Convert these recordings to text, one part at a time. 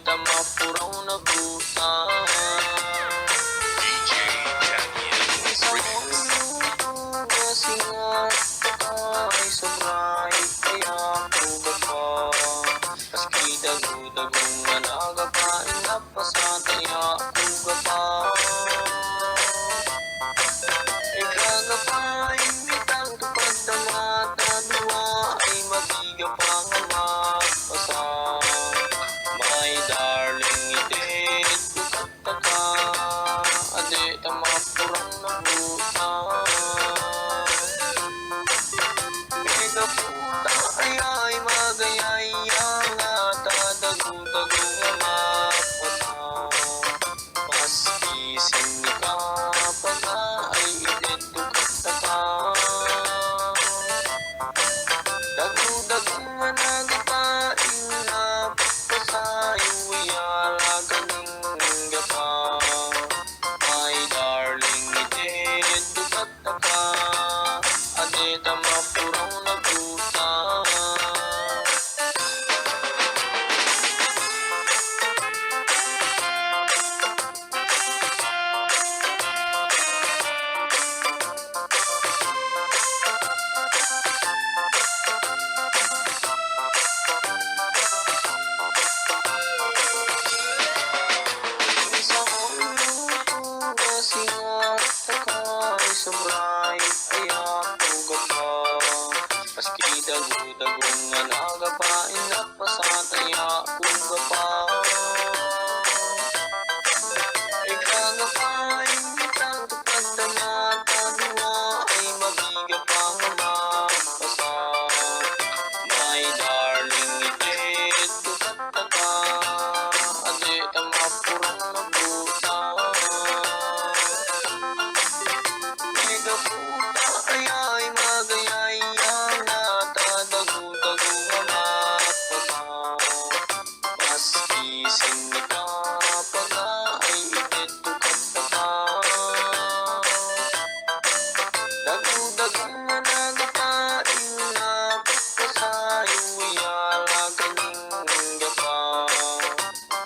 tamapuraw na buta. DJ Daniel Remix. Kasi nga ay sobray kaya puga pa. Maski dagu-dagong managa pa inapasataya puga pa. Ikaga pa imbitang tupad na mata dua ay mabiga pa nga magpasa. My darling itit bukat ka ade tamapurang na buta. Ega puta ay magayaya nga tadagu-dagu nga mapasa. Maski sinika pag ay itit bukat ka. Dagu-dagu nga nagapain na pasayo iyala ganing gapa. My darling itit bukat ka ade tamapurang na buta. Sa ulo kasi nga takay sobray kaya puga pa. Maski dagu-dagong nga nagapain na pasataya puga pa. Ikaga pa imbitang tupad na mata dua ay mabiga pa nga magpasa. My darling itit bukat ka ade tamapurang na buta. Ega puta ay magayaya nga tadagu-dagu nga mapasa. Maski sinika pag ay itit bukat ka. Dagu-dagu nga nagapain na pasayo iyala ganing gapa.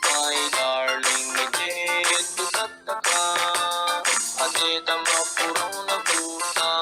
My darling itit bukat ka ade tamapurang na buta.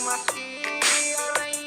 Maski alay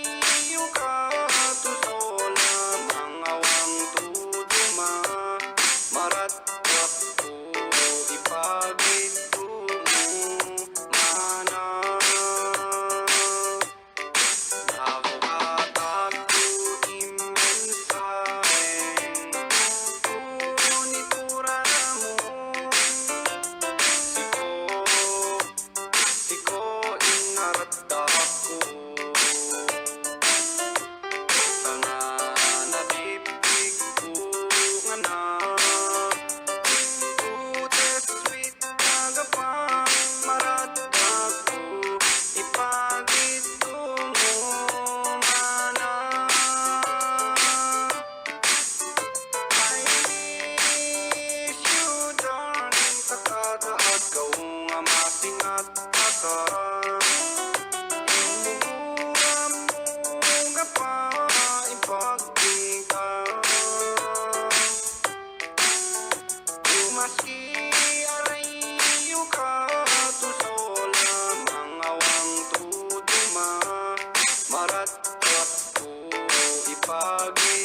pag